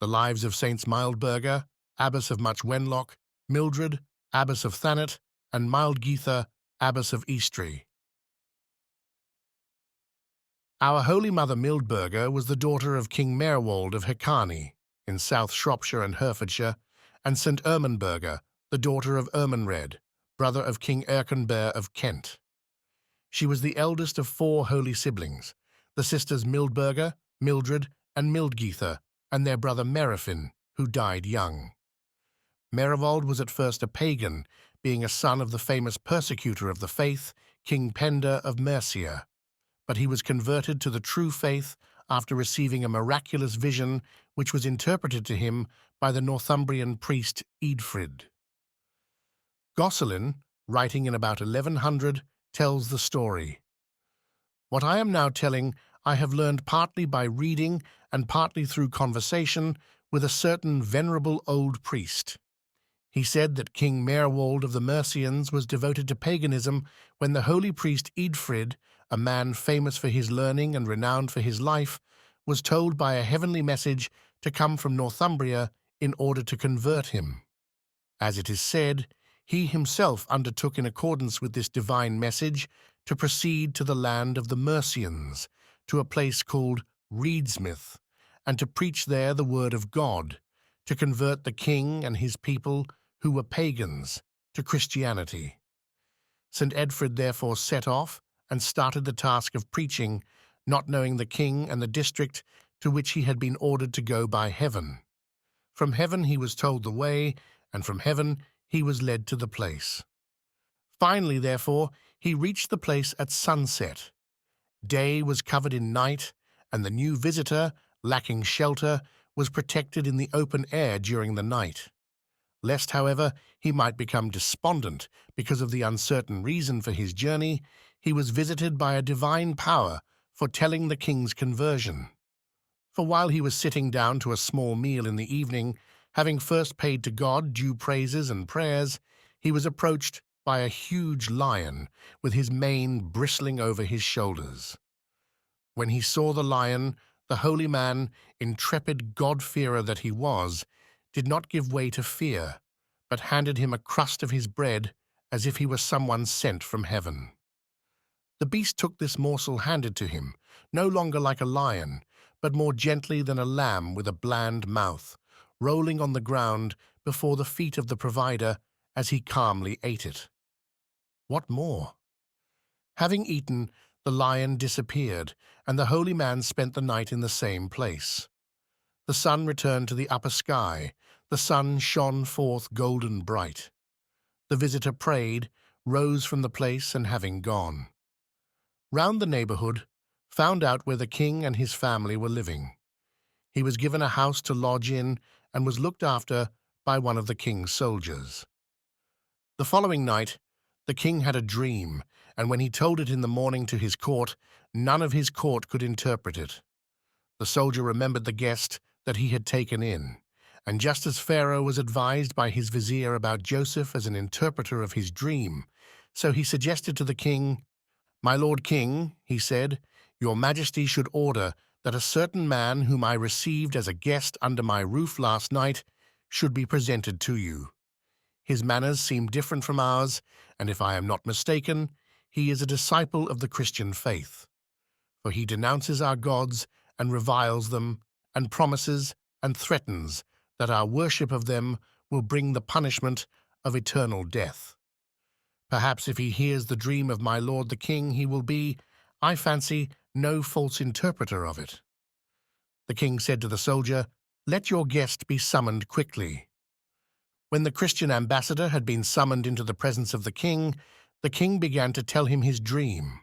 The lives of Saints Mildburga, Abbess of much Wenlock, Mildred, Abbess of Thanet, and Mildgytha, Abbess of Eastry. Our Holy Mother Mildburga was the daughter of King Merwold of Hyrcany, in South Shropshire and Herefordshire, and St. Ermenberga, the daughter of Ermenred, brother of King Erkenbear of Kent. She was the eldest of 4 holy siblings, the sisters Mildburga, Mildred, and Mildgytha, and their brother Merifin, who died young. Merwold was at first a pagan, being a son of the famous persecutor of the faith, King Penda of Mercia, but he was converted to the true faith after receiving a miraculous vision which was interpreted to him by the Northumbrian priest Eadfrid. Gosselin, writing in about 1100, tells the story. What I am now telling I have learned partly by reading and partly through conversation with a certain venerable old priest. He said that King Merwold of the Mercians was devoted to paganism when the holy priest Eadfrid, a man famous for his learning and renowned for his life, was told by a heavenly message to come from Northumbria in order to convert him. As it is said, he himself undertook in accordance with this divine message to proceed to the land of the Mercians, to a place called Reedsmith, and to preach there the word of God, to convert the king and his people, who were pagans, to Christianity. St. Edfrid therefore set off and started the task of preaching, not knowing the king and the district to which he had been ordered to go by heaven. From heaven he was told the way, and from heaven he was led to the place. Finally, therefore, he reached the place at sunset. Day was covered in night, and the new visitor, lacking shelter, was protected in the open air during the night. Lest, however, he might become despondent because of the uncertain reason for his journey, he was visited by a divine power foretelling the king's conversion. For while he was sitting down to a small meal in the evening, having first paid to God due praises and prayers, he was approached by a huge lion with his mane bristling over his shoulders. When he saw the lion, the holy man, intrepid God-fearer that he was, did not give way to fear, but handed him a crust of his bread as if he were someone sent from heaven. The beast took this morsel handed to him, no longer like a lion, but more gently than a lamb with a bland mouth, rolling on the ground before the feet of the provider as he calmly ate it. What more? Having eaten, the lion disappeared, and the holy man spent the night in the same place. The sun returned to the upper sky. The sun shone forth golden bright. The visitor prayed, rose from the place, and having gone round the neighborhood, found out where the king and his family were living. He was given a house to lodge in and was looked after by one of the king's soldiers. The following night, the king had a dream, and when he told it in the morning to his court, none of his court could interpret it. The soldier remembered the guest that he had taken in, and just as Pharaoh was advised by his vizier about Joseph as an interpreter of his dream, so he suggested to the king, "My lord king," he said, "your majesty should order that a certain man whom I received as a guest under my roof last night should be presented to you. His manners seem different from ours, and if I am not mistaken, he is a disciple of the Christian faith. For he denounces our gods and reviles them, and promises and threatens that our worship of them will bring the punishment of eternal death. Perhaps if he hears the dream of my lord the king, he will be, I fancy, no false interpreter of it." The king said to the soldier, "Let your guest be summoned quickly." When the Christian ambassador had been summoned into the presence of the king began to tell him his dream.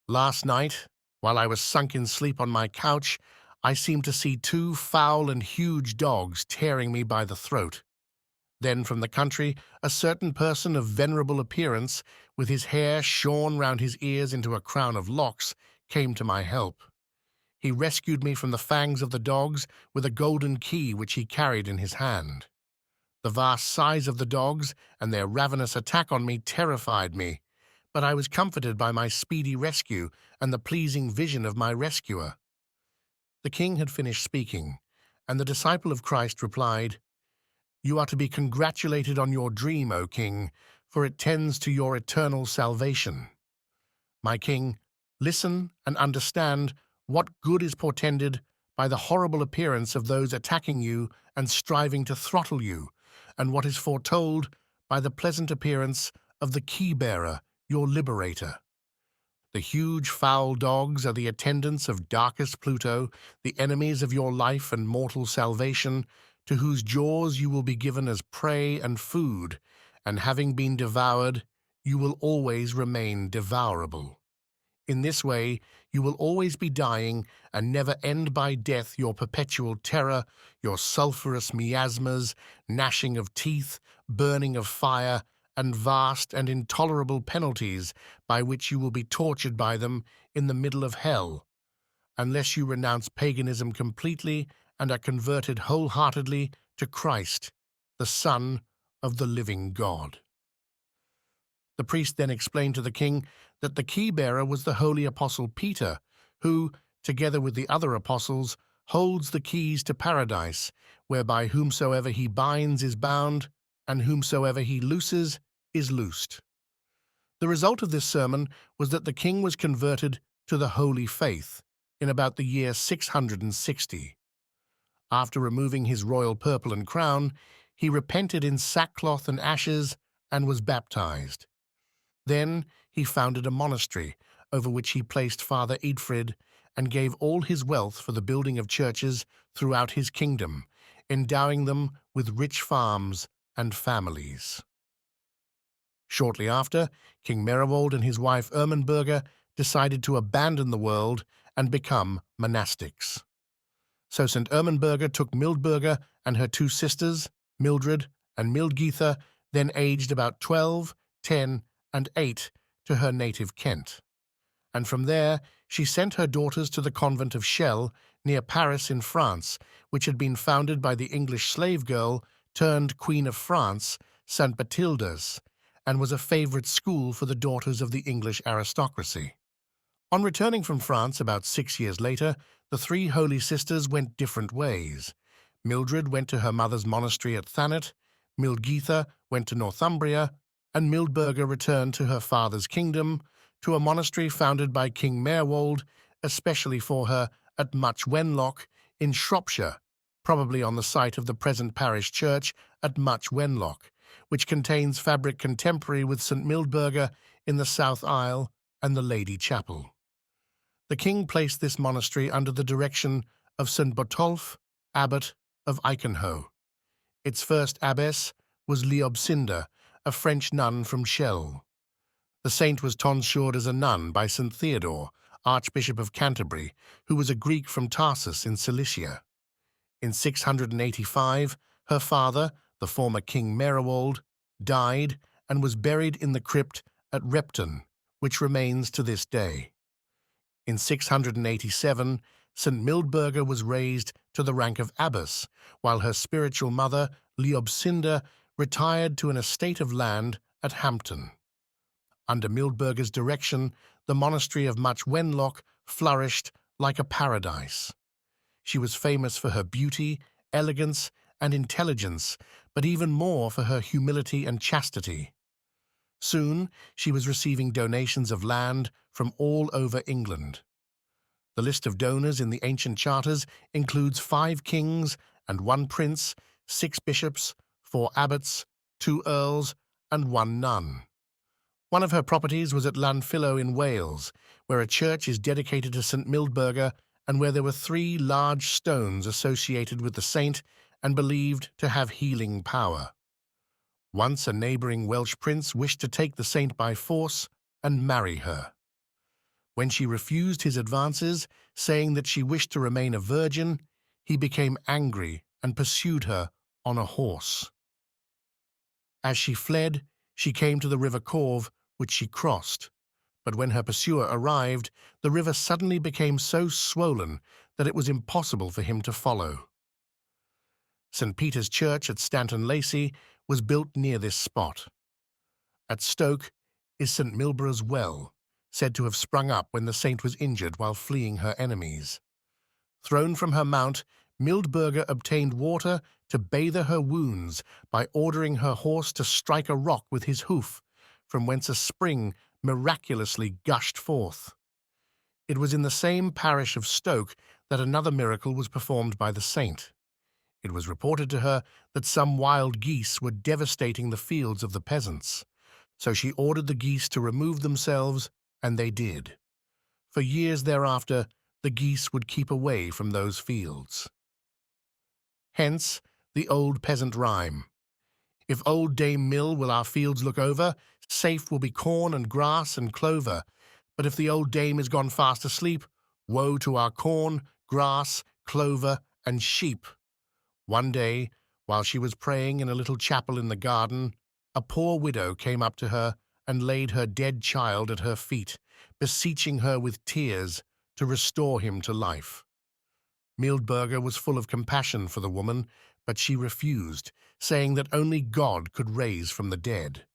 "Last night, while I was sunk in sleep on my couch, I seemed to see 2 foul and huge dogs tearing me by the throat. Then from the country a certain person of venerable appearance, with his hair shorn round his ears into a crown of locks, came to my help. He rescued me from the fangs of the dogs with a golden key which he carried in his hand. The vast size of the dogs and their ravenous attack on me terrified me, but I was comforted by my speedy rescue and the pleasing vision of my rescuer." The king had finished speaking, And the disciple of Christ replied, "You are to be congratulated on your dream, O king, for it tends to your eternal salvation. My king, listen and understand what good is portended by the horrible appearance of those attacking you and striving to throttle you, and what is foretold by the pleasant appearance of the key-bearer, your liberator. The huge foul dogs are the attendants of darkest Pluto, the enemies of your life and mortal salvation, to whose jaws you will be given as prey and food, and having been devoured, you will always remain devourable. In this way, you will always be dying and never end by death your perpetual terror, your sulphurous miasmas, gnashing of teeth, burning of fire, and vast and intolerable penalties by which you will be tortured by them in the middle of hell, unless you renounce paganism completely and are converted wholeheartedly to Christ, the Son of the living God." The priest then explained to the king that the key-bearer was the holy apostle Peter, who, together with the other apostles, holds the keys to paradise, whereby whomsoever he binds is bound, and whomsoever he looses is loosed. The result of this sermon was that the king was converted to the holy faith in about the year 660. After removing his royal purple and crown, he repented in sackcloth and ashes and was baptized. Then he founded a monastery, over which he placed Father Eastry, and gave all his wealth for the building of churches throughout his kingdom, endowing them with rich farms and families. Shortly after, King Meriwald and his wife Mildburga decided to abandon the world and become monastics. So St. Mildburga took Mildburga and her two sisters, Mildred and Mildgytha, then aged about 12, 10, and 8, to her native Kent. And from there she sent her daughters to the convent of Chelles, near Paris in France, which had been founded by the English slave girl turned Queen of France, St. Bathildes, and was a favorite school for the daughters of the English aristocracy. On returning from France about 6 years later, the three holy sisters went different ways. Mildred went to her mother's monastery at Thanet, Mildgytha went to Northumbria, and Mildburga returned to her father's kingdom, to a monastery founded by King Meriwald, especially for her, at Much Wenlock in Shropshire, probably on the site of the present parish church at Much Wenlock, which contains fabric contemporary with St. Mildburga in the south aisle and the Lady Chapel. The king placed this monastery under the direction of St. Botolph, abbot of Icanhoe. Its first abbess was Leobsinda, a French nun from Chelles. The saint was tonsured as a nun by St. Theodore, Archbishop of Canterbury, who was a Greek from Tarsus in Cilicia. In 685, her father, the former King Meriwald, died and was buried in the crypt at Repton, which remains to this day. In 687, St. Mildburga was raised to the rank of abbess, while her spiritual mother, Leobsinda, retired to an estate of land at Hampton. Under Mildburga's direction, the monastery of Much Wenlock flourished like a paradise. She was famous for her beauty, elegance, and intelligence, but even more for her humility and chastity. Soon, she was receiving donations of land from all over England. The list of donors in the ancient charters includes 5 kings and 1 prince, 6 bishops, 4 abbots, 2 earls, and 1 nun. One of her properties was at Llanfillo in Wales, where a church is dedicated to St. Mildburga and where there were 3 large stones associated with the saint and believed to have healing power. Once a neighboring Welsh prince wished to take the saint by force and marry her. When she refused his advances, saying that she wished to remain a virgin, he became angry and pursued her on a horse. As she fled, she came to the river Corve, which she crossed. But when her pursuer arrived, the river suddenly became so swollen that it was impossible for him to follow. St. Peter's Church at Stanton Lacey was built near this spot. At Stoke is St. Milbra's Well, said to have sprung up when the saint was injured while fleeing her enemies. Thrown from her mount, Mildburga obtained water to bathe her wounds by ordering her horse to strike a rock with his hoof, from whence a spring miraculously gushed forth. It was in the same parish of Stoke that another miracle was performed by the saint. It was reported to her that some wild geese were devastating the fields of the peasants, so she ordered the geese to remove themselves, and they did. For years thereafter, the geese would keep away from those fields. Hence the old peasant rhyme: "If old Dame Mill will our fields look over, safe will be corn and grass and clover. But if the old dame is gone fast asleep, woe to our corn, grass, clover, and sheep." One day, while she was praying in a little chapel in the garden, a poor widow came up to her and laid her dead child at her feet, beseeching her with tears to restore him to life. Mildburga was full of compassion for the woman, but she refused, saying that only God could raise from the dead.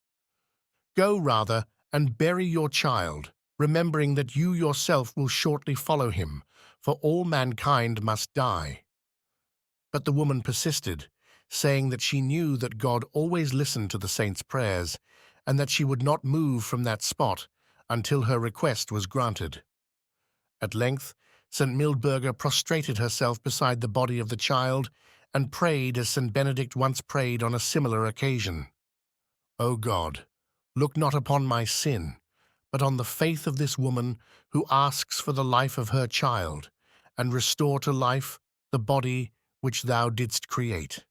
"Go, rather, and bury your child, remembering that you yourself will shortly follow him, for all mankind must die." But the woman persisted, saying that she knew that God always listened to the saint's prayers, and that she would not move from that spot until her request was granted. At length, St. Mildburga prostrated herself beside the body of the child and prayed as St. Benedict once prayed on a similar occasion. "O God, look not upon my sin, but on the faith of this woman who asks for the life of her child, and restore to life the body which thou didst create."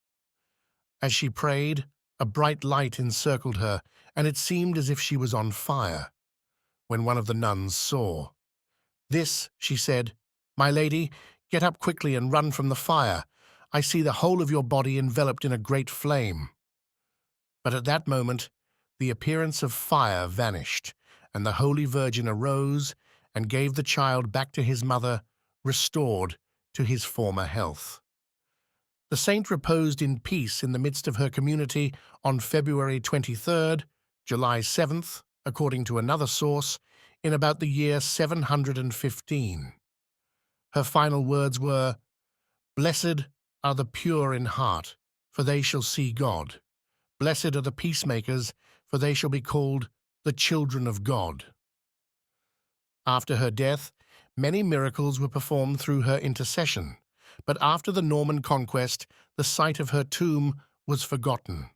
As she prayed, a bright light encircled her, and it seemed as if she was on fire. When one of the nuns saw this, she said, "My lady, get up quickly and run from the fire. I see the whole of your body enveloped in a great flame." But at that moment, the appearance of fire vanished, and the Holy Virgin arose and gave the child back to his mother, restored to his former health. The saint reposed in peace in the midst of her community on February 23rd, July 7th, according to another source, in about the year 715. Her final words were, "Blessed are the pure in heart, for they shall see God. Blessed are the peacemakers, for they shall be called the children of God." After her death, many miracles were performed through her intercession, but after the Norman conquest, the site of her tomb was forgotten.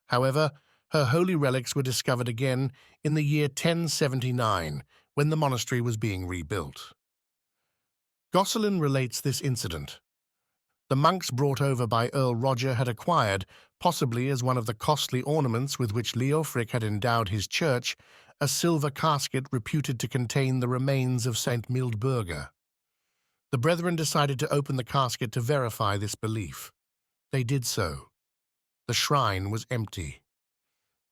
However, her holy relics were discovered again in the year 1079, when the monastery was being rebuilt. Gosselin relates this incident. The monks brought over by Earl Roger had acquired, possibly as one of the costly ornaments with which Leofric had endowed his church, a silver casket reputed to contain the remains of St. Mildburga. The brethren decided to open the casket to verify this belief. They did so. The shrine was empty.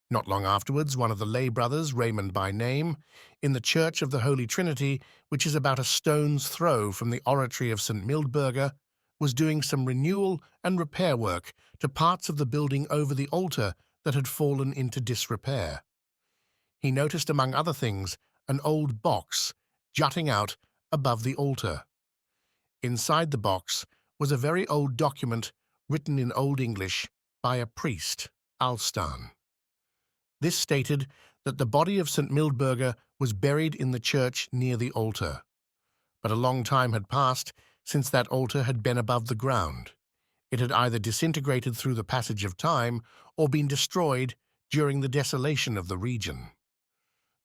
Not long afterwards, one of the lay brothers, Raymond by name, in the Church of the Holy Trinity, which is about a stone's throw from the oratory of St. Mildburga, was doing some renewal and repair work to parts of the building over the altar that had fallen into disrepair. He noticed, among other things, an old box jutting out above the altar. Inside the box was a very old document written in Old English by a priest, Alstan. This stated that the body of St. Mildburga was buried in the church near the altar, but a long time had passed since that altar had been above the ground. It had either disintegrated through the passage of time or been destroyed during the desolation of the region.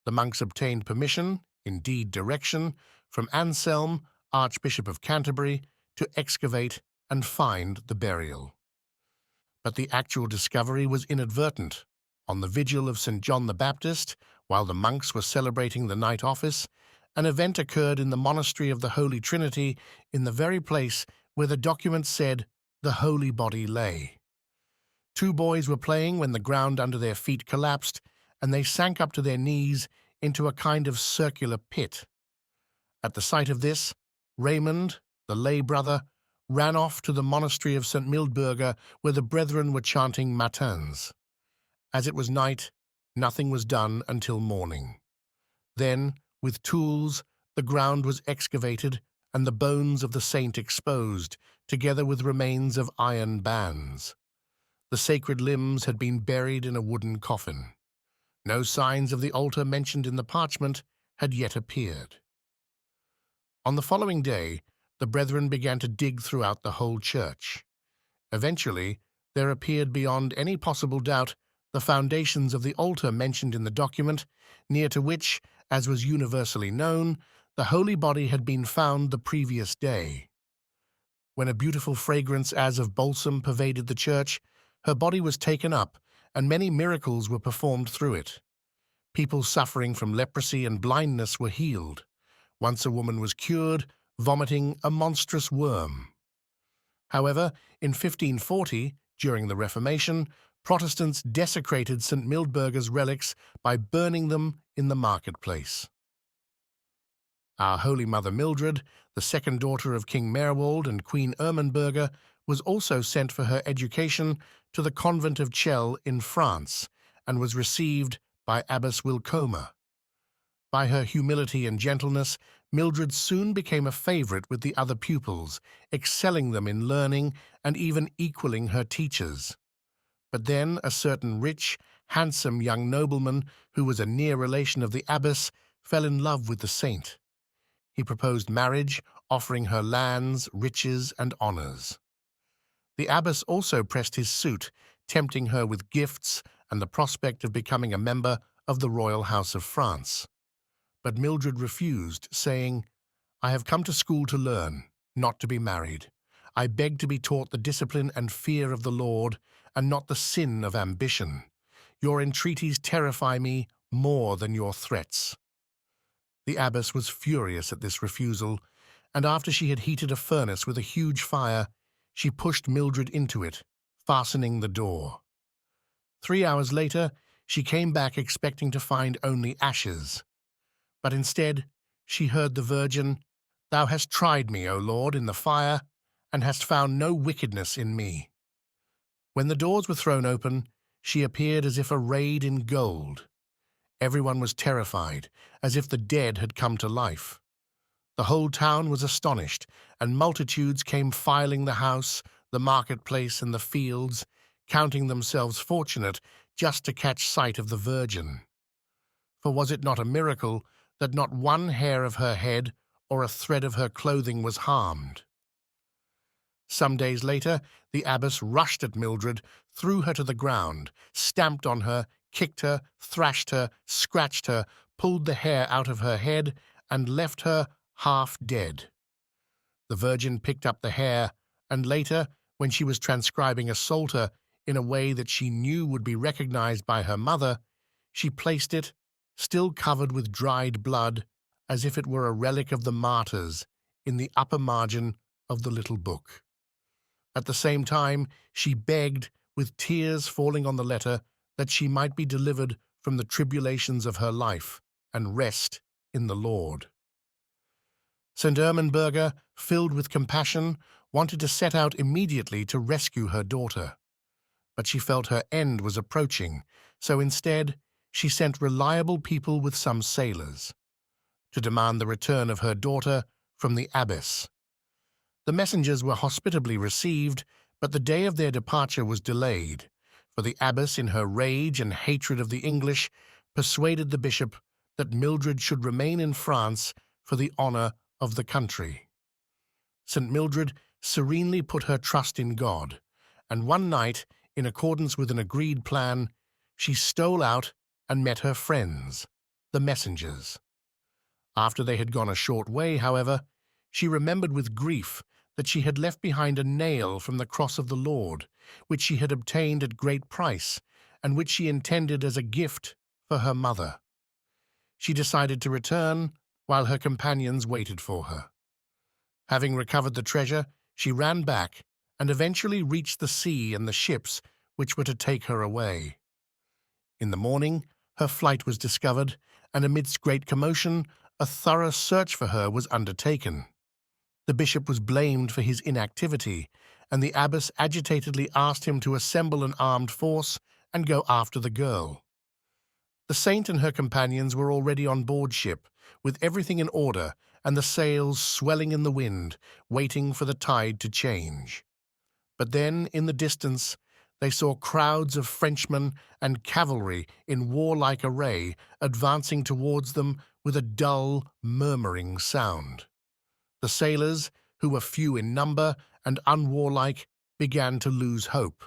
The monks obtained permission, indeed direction, from Anselm, Archbishop of Canterbury, to excavate and find the burial. But the actual discovery was inadvertent. On the vigil of St. John the Baptist, while the monks were celebrating the night office, an event occurred in the monastery of the Holy Trinity in the very place where the document said the holy body lay. Two boys were playing when the ground under their feet collapsed, and they sank up to their knees into a kind of circular pit. At the sight of this, Raymond, the lay brother, ran off to the monastery of St. Mildburga, where the brethren were chanting matins. As it was night, nothing was done until morning. Then, with tools, the ground was excavated and the bones of the saint exposed, together with remains of iron bands. The sacred limbs had been buried in a wooden coffin. No signs of the altar mentioned in the parchment had yet appeared. On the following day, the brethren began to dig throughout the whole church. Eventually, there appeared beyond any possible doubt the foundations of the altar mentioned in the document, near to which, as was universally known, the holy body had been found the previous day. When a beautiful fragrance as of balsam pervaded the church, her body was taken up, and many miracles were performed through it. People suffering from leprosy and blindness were healed. Once a woman was cured, vomiting a monstrous worm. However, in 1540, during the Reformation, Protestants desecrated St. Mildburga's relics by burning them in the marketplace. Our Holy Mother Mildred, the second daughter of King Merwold and Queen Ermenberga, was also sent for her education to the convent of Chelles in France, and was received by Abbess Wilcoma. By her humility and gentleness, Mildred soon became a favorite with the other pupils, excelling them in learning and even equaling her teachers. But then a certain rich, handsome young nobleman, who was a near relation of the abbess, fell in love with the saint. He proposed marriage, offering her lands, riches, and honors. The abbess also pressed his suit, tempting her with gifts and the prospect of becoming a member of the royal house of France. But Mildred refused, saying, "I have come to school to learn, not to be married. I beg to be taught the discipline and fear of the Lord, and not the sin of ambition. Your entreaties terrify me more than your threats." The abbess was furious at this refusal, and after she had heated a furnace with a huge fire, she pushed Mildred into it, fastening the door. 3 hours later, she came back expecting to find only ashes. But instead, she heard the Virgin, "Thou hast tried me, O Lord, in the fire, and hast found no wickedness in me." When the doors were thrown open, she appeared as if arrayed in gold. Everyone was terrified, as if the dead had come to life. The whole town was astonished, and multitudes came filing the house, the marketplace, and the fields, counting themselves fortunate just to catch sight of the Virgin. For was it not a miracle that not one hair of her head or a thread of her clothing was harmed? Some days later, the abbess rushed at Mildred, threw her to the ground, stamped on her, kicked her, thrashed her, scratched her, pulled the hair out of her head, and left her half dead. The Virgin picked up the hair, and later, when she was transcribing a psalter in a way that she knew would be recognized by her mother, she placed it, still covered with dried blood, as if it were a relic of the martyrs, in the upper margin of the little book. At the same time, she begged, with tears falling on the letter, that she might be delivered from the tribulations of her life and rest in the Lord. St. Ermenberga, filled with compassion, wanted to set out immediately to rescue her daughter. But she felt her end was approaching, so instead she sent reliable people with some sailors to demand the return of her daughter from the abbess. The messengers were hospitably received, but the day of their departure was delayed, for the abbess, in her rage and hatred of the English, persuaded the bishop that Mildred should remain in France for the honor of the country. St. Mildred serenely put her trust in God, and one night, in accordance with an agreed plan, she stole out and met her friends, the messengers. After they had gone a short way, however, she remembered with grief that she had left behind a nail from the cross of the Lord, which she had obtained at great price, and which she intended as a gift for her mother. She decided to return while her companions waited for her. Having recovered the treasure, she ran back and eventually reached the sea and the ships which were to take her away. In the morning, her flight was discovered, and amidst great commotion, a thorough search for her was undertaken. The bishop was blamed for his inactivity, and the abbess agitatedly asked him to assemble an armed force and go after the girl. The saint and her companions were already on board ship, with everything in order, and the sails swelling in the wind, waiting for the tide to change. But then, in the distance, they saw crowds of Frenchmen and cavalry in warlike array advancing towards them with a dull, murmuring sound. The sailors, who were few in number and unwarlike, began to lose hope,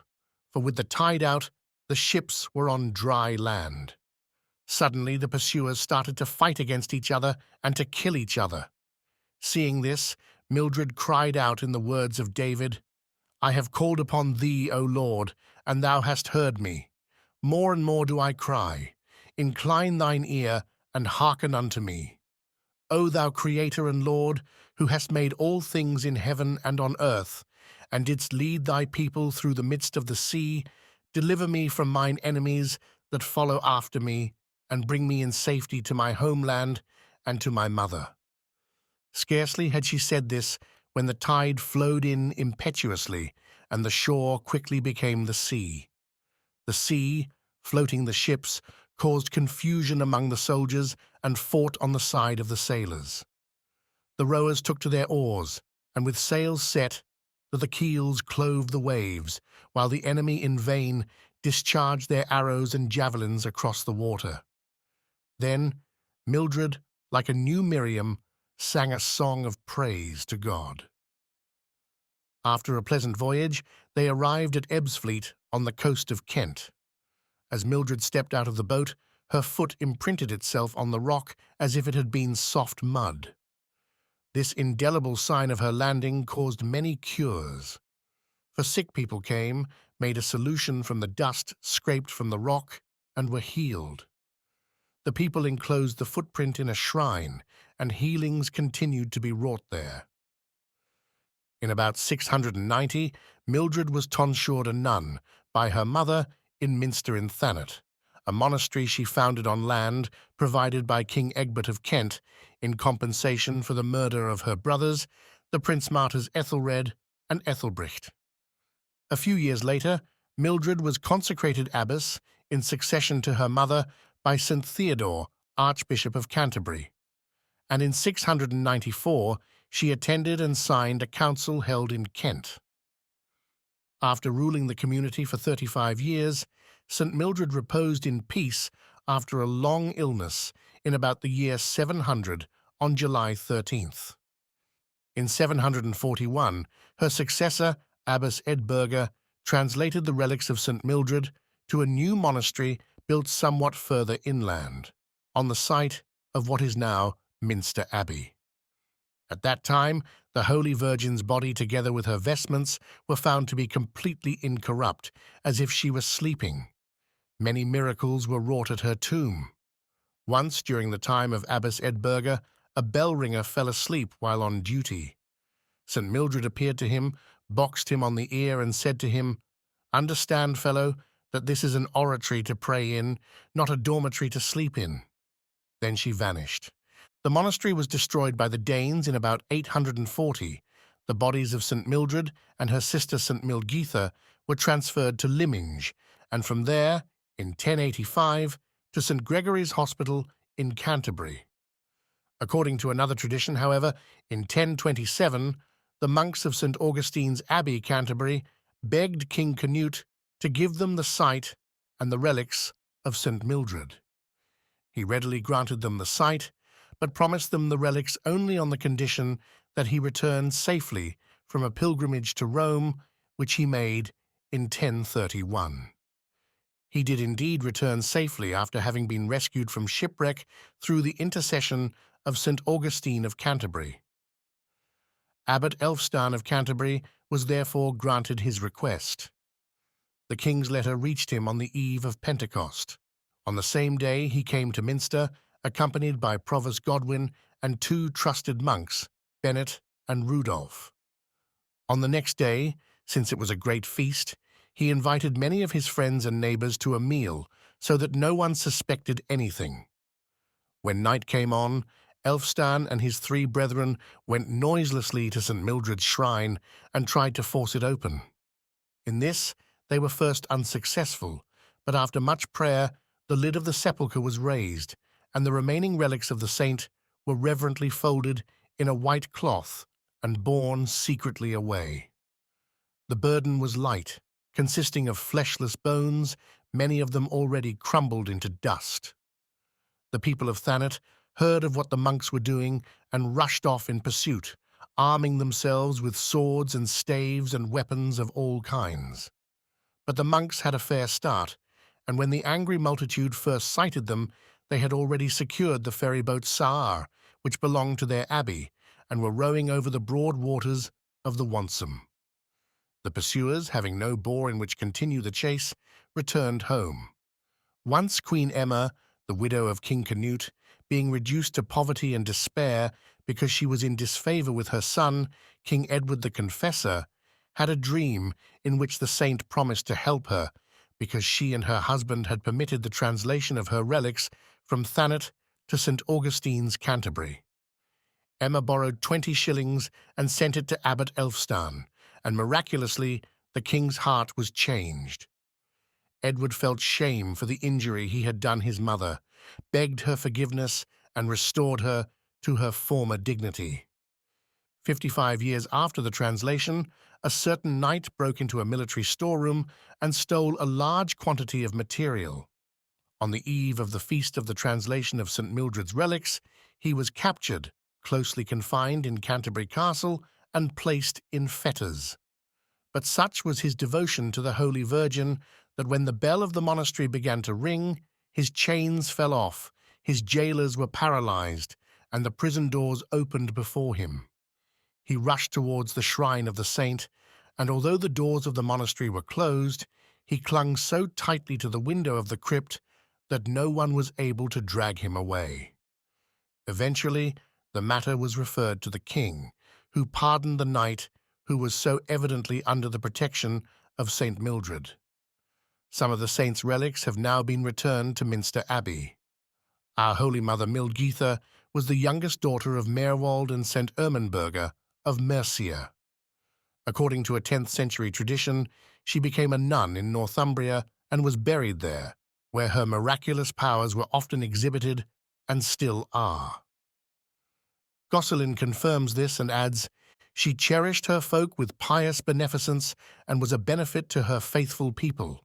for with the tide out, the ships were on dry land. Suddenly, the pursuers started to fight against each other and to kill each other. Seeing this, Mildred cried out in the words of David, "I have called upon thee, O Lord, and thou hast heard me. More and more do I cry. Incline thine ear and hearken unto me. O thou Creator and Lord, who hast made all things in heaven and on earth, and didst lead thy people through the midst of the sea, deliver me from mine enemies that follow after me, and bring me in safety to my homeland and to my mother." Scarcely had she said this when the tide flowed in impetuously, and the shore quickly became the sea. The sea, floating the ships, caused confusion among the soldiers and fought on the side of the sailors. The rowers took to their oars, and with sails set, the keels clove the waves, while the enemy in vain discharged their arrows and javelins across the water. Then Mildred, like a new Miriam, sang a song of praise to God. After a pleasant voyage, they arrived at Ebbsfleet on the coast of Kent. As Mildred stepped out of the boat, her foot imprinted itself on the rock as if it had been soft mud. This indelible sign of her landing caused many cures. For sick people came, made a solution from the dust scraped from the rock, and were healed. The people enclosed the footprint in a shrine, and healings continued to be wrought there. In about 690, Mildred was tonsured a nun by her mother in Minster in Thanet, a monastery she founded on land provided by King Egbert of Kent in compensation for the murder of her brothers, the Prince Martyrs Ethelred and Ethelbricht. A few years later, Mildred was consecrated abbess in succession to her mother by St. Theodore, Archbishop of Canterbury, and in 694 she attended and signed a council held in Kent. After ruling the community for 35 years, St. Mildred reposed in peace after a long illness in about the year 700 on July 13th. In 741, her successor, Abbess Mildburga, translated the relics of St. Mildred to a new monastery built somewhat further inland, on the site of what is now Minster Abbey. At that time, the Holy Virgin's body together with her vestments were found to be completely incorrupt, as if she was sleeping. Many miracles were wrought at her tomb. Once, during the time of Abbess Mildburga, a bell ringer fell asleep while on duty. St. Mildred appeared to him, boxed him on the ear, and said to him, "Understand, fellow, that this is an oratory to pray in, not a dormitory to sleep in." Then she vanished. The monastery was destroyed by the Danes in about 840. The bodies of St. Mildred and her sister St. Mildgytha were transferred to Lyminge, and from there, in 1085, to St. Gregory's Hospital in Canterbury. According to another tradition, however, in 1027, the monks of St. Augustine's Abbey, Canterbury, begged King Canute to give them the site and the relics of St. Mildred. He readily granted them the site, but promised them the relics only on the condition that he returned safely from a pilgrimage to Rome, which he made in 1031. He did indeed return safely after having been rescued from shipwreck through the intercession of St. Augustine of Canterbury. Abbot Elfstan of Canterbury was therefore granted his request. The king's letter reached him on the eve of Pentecost. On the same day he came to Minster, accompanied by Provost Godwin and 2 trusted monks, Bennet and Rudolph. On the next day, since it was a great feast, he invited many of his friends and neighbors to a meal, so that no one suspected anything. When night came on, Elfstan and his 3 brethren went noiselessly to St. Mildred's shrine and tried to force it open. In this, they were first unsuccessful, but after much prayer, the lid of the sepulchre was raised, and the remaining relics of the saint were reverently folded in a white cloth and borne secretly away. The burden was light, consisting of fleshless bones, many of them already crumbled into dust. The people of Thanet heard of what the monks were doing and rushed off in pursuit, arming themselves with swords and staves and weapons of all kinds. But the monks had a fair start, and when the angry multitude first sighted them, they had already secured the ferryboat Saar, which belonged to their abbey, and were rowing over the broad waters of the Wonsum. The pursuers, having no bore in which continue the chase, returned home. Once Queen Emma, the widow of King Canute, being reduced to poverty and despair because she was in disfavour with her son, King Edward the Confessor, had a dream in which the saint promised to help her because she and her husband had permitted the translation of her relics from Thanet to St. Augustine's, Canterbury. Emma borrowed 20 shillings and sent it to Abbot Elfstan, and miraculously the king's heart was changed. Edward felt shame for the injury he had done his mother, begged her forgiveness, and restored her to her former dignity. 55 years after the translation, a certain knight broke into a military storeroom and stole a large quantity of material. On the eve of the feast of the translation of St. Mildred's relics, he was captured, closely confined in Canterbury Castle, and placed in fetters. But such was his devotion to the Holy Virgin that when the bell of the monastery began to ring, his chains fell off, his jailers were paralyzed, and the prison doors opened before him. He rushed towards the shrine of the saint, and although the doors of the monastery were closed, he clung so tightly to the window of the crypt that no one was able to drag him away. Eventually, the matter was referred to the king, who pardoned the knight who was so evidently under the protection of St. Mildred. Some of the saint's relics have now been returned to Minster Abbey. Our Holy Mother Mildgytha was the youngest daughter of Merwald and St. Ermenberga of Mercia. According to a 10th century tradition, she became a nun in Northumbria and was buried there, where her miraculous powers were often exhibited and still are. Gosselin confirms this and adds, "She cherished her folk with pious beneficence and was a benefit to her faithful people."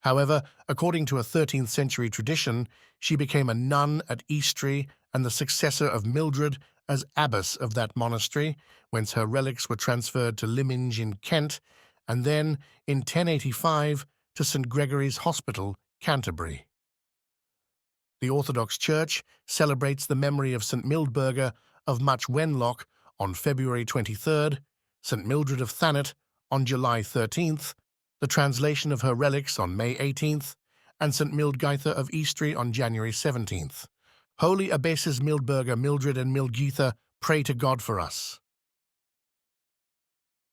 However, according to a 13th century tradition, she became a nun at Eastry and the successor of Mildred as abbess of that monastery, whence her relics were transferred to Lyminge in Kent, and then, in 1085, to St. Gregory's Hospital, Canterbury. The Orthodox Church celebrates the memory of St. Mildburga of much Wenlock on February 23rd, St. Mildred of Thanet on July 13th, the translation of her relics on May 18th, and St. Mildgytha of Eastry on January 17th. Holy Abbesses Mildburga, Mildred and Mildgytha, pray to God for us.